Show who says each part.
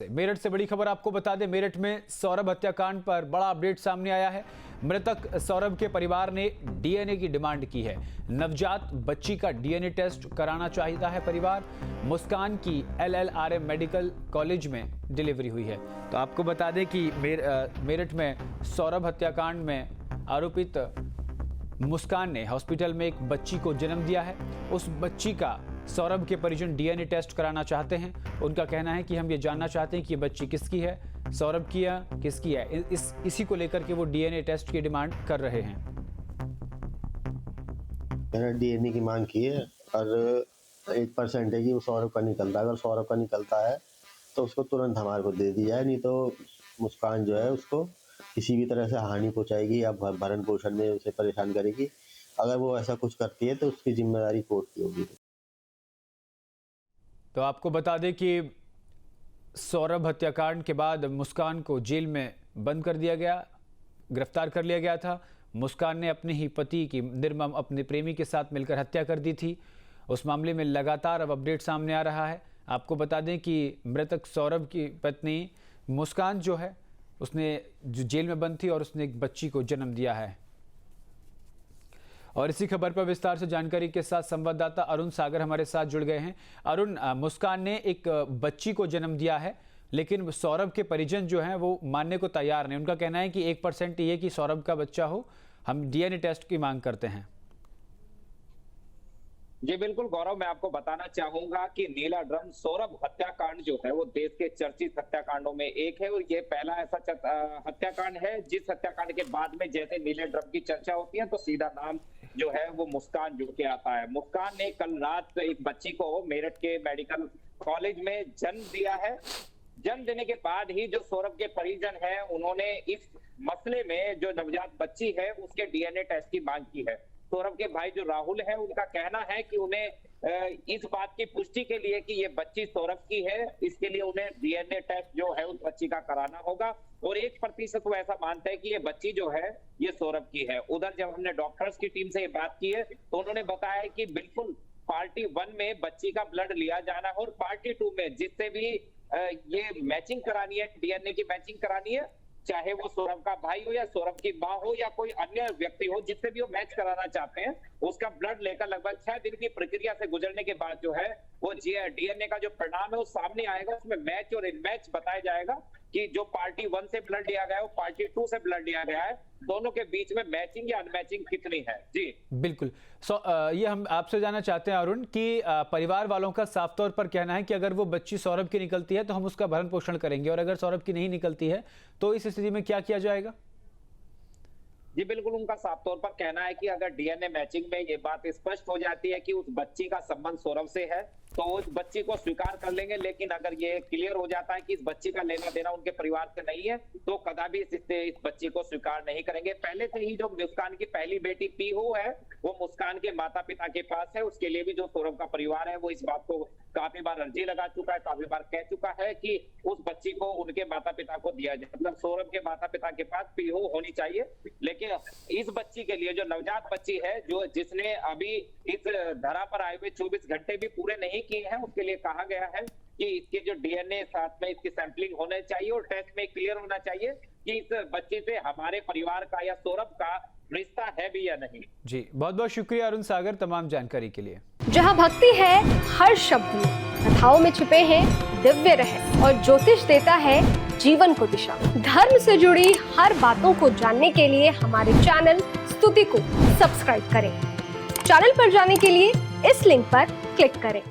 Speaker 1: मेरठ से बड़ी खबर आपको बता दें। मेरठ में सौरभ हत्याकांड पर बड़ा अपडेट सामने आया है। मृतक सौरभ के परिवार ने डीएनए की डिमांड की है। नवजात बच्ची का डीएनए टेस्ट कराना चाहता है परिवार। मुस्कान की LLRM मेडिकल कॉलेज में डिलीवरी हुई है। तो आपको बता दें कि मेरठ में सौरभ हत्याकांड में आरोपित मुस्कान ने हॉस्पिटल में एक बच्ची को जन्म दिया है। उस बच्ची का सौरभ के परिजन डीएनए टेस्ट कराना चाहते हैं। उनका कहना है कि हम ये जानना चाहते हैं कि ये बच्ची किसकी है, सौरभ की या किसकी है। इसी को लेकर के वो डीएनए टेस्ट की डिमांड कर रहे हैं।
Speaker 2: मैंने डीएनए की मांग की है और 1% है कि वो सौरभ का निकलता है। अगर सौरभ का निकलता है तो उसको तुरंत हमारे को दे दिया जाए, नहीं तो मुस्कान जो है उसको किसी भी तरह से हानि पहुंचाएगी या भरण पोषण में उसे परेशान करेगी। अगर वो ऐसा कुछ करती है तो उसकी जिम्मेदारी कोर्ट की होगी।
Speaker 1: तो आपको बता दें कि सौरभ हत्याकांड के बाद मुस्कान को जेल में बंद कर दिया गया, गिरफ्तार कर लिया गया था। मुस्कान ने अपने ही पति की निर्मम अपने प्रेमी के साथ मिलकर हत्या कर दी थी। उस मामले में लगातार अब अपडेट सामने आ रहा है। आपको बता दें कि मृतक सौरभ की पत्नी मुस्कान जो है उसने जो जेल में बंद थी और उसने एक बच्ची को जन्म दिया है। और इसी खबर पर विस्तार से जानकारी के साथ संवाददाता अरुण सागर हमारे साथ जुड़ गए हैं। अरुण, मुस्कान ने एक बच्ची को जन्म दिया है, लेकिन सौरभ के परिजन जो हैं वो मानने को तैयार नहीं। उनका कहना है कि 1% ये कि सौरभ का बच्चा हो, हम डीएनए टेस्ट की मांग करते हैं।
Speaker 3: जी बिल्कुल गौरव, मैं आपको बताना चाहूंगा कि नीला ड्रम सौरभ हत्याकांड जो है वो देश के चर्चित हत्याकांडों में एक है और ये पहला ऐसा हत्याकांड है जिस हत्याकांड के बाद में जैसे नीले ड्रम की चर्चा होती है तो सीधा नाम जो है वो मुस्कान जुड़ के आता है। मुस्कान ने कल रात एक बच्ची को मेरठ के मेडिकल कॉलेज में जन्म दिया है। जन्म देने के बाद ही जो सौरभ के परिजन है उन्होंने इस मसले में जो नवजात बच्ची है उसके डीएनए टेस्ट की मांग की है। सौरभ के भाई जो राहुल है उनका कहना है कि उन्हें इस बात की पुष्टि के लिए कि ये बच्ची सौरभ की है, इसके लिए उन्हें डीएनए टेस्ट जो है उस बच्ची का कराना होगा और 1% वो ऐसा मानते हैं कि ये बच्ची जो है ये सौरभ की है। उधर जब हमने डॉक्टर्स की टीम से ये बात की है तो उन्होंने बताया कि बिल्कुल पार्टी 1 में बच्ची का ब्लड लिया जाना है और पार्टी 2 में जिससे भी ये मैचिंग करानी है, डीएनए की मैचिंग करानी है, चाहे वो सौरभ का भाई हो या सौरभ की माँ हो या कोई अन्य व्यक्ति हो, जिससे भी वो मैच कराना चाहते हैं उसका ब्लड लेकर लगभग 6 दिन की प्रक्रिया से गुजरने के बाद जो है वो डीएनए का जो परिणाम है वो सामने आएगा। उसमें मैच और इनमैच बताया जाएगा कि जो पार्टी 1 से ब्लड लिया गया है वो पार्टी 2 से ब्लड लिया गया है, दोनों के बीच में मैचिंग या अनमैचिंग कितनी है। जी
Speaker 1: बिल्कुल। ये हम आपसे जानना चाहते हैं अरुण कि परिवार वालों का साफ तौर पर कहना है कि अगर वो बच्ची सौरभ की निकलती है तो हम उसका भरण पोषण करेंगे, और अगर सौरभ की नहीं निकलती है तो इस स्थिति में क्या किया जाएगा?
Speaker 3: जी बिल्कुल, उनका साफ तौर पर कहना है कि अगर डीएनए मैचिंग में ये बात स्पष्ट हो जाती है कि उस बच्ची का संबंध सौरभ से है तो उस बच्ची को स्वीकार कर लेंगे, लेकिन अगर ये क्लियर हो जाता है कि इस बच्ची का लेना देना उनके परिवार से नहीं है तो कदापि इस बच्ची को स्वीकार नहीं करेंगे। पहले से ही जो मुस्कान की पहली बेटी पीहू है वो मुस्कान के माता पिता के पास है। उसके लिए भी जो सौरभ का परिवार है वो इस बात को काफी बार अर्जी लगा चुका है, काफी बार कह चुका है कि उस बच्ची को उनके माता पिता को दिया जाए, मतलब सौरभ के माता पिता के पास पीहू होनी चाहिए। लेकिन इस बच्ची के लिए जो नवजात बच्ची है जो जिसने अभी इस धरा पर आए हुए 24 घंटे भी पूरे नहीं किए हैं, उसके लिए कहा गया है कि इसके जो डीएनए साथ में इसकी सैंपलिंग होना चाहिए और टेस्ट में क्लियर होना चाहिए कि इस बच्चे से हमारे परिवार का या सौरभ का रिश्ता है भी या नहीं।
Speaker 1: जी बहुत बहुत शुक्रिया अरुण सागर तमाम जानकारी के लिए।
Speaker 4: जहाँ भक्ति है हर शब्द में, कथाओं में छुपे हैं दिव्य रहस्य और ज्योतिष देता है जीवन को दिशा। धर्म से जुड़ी हर बातों को जानने के लिए हमारे चैनल स्तुति को सब्सक्राइब करें। चैनल पर जाने के लिए इस लिंक पर क्लिक करें।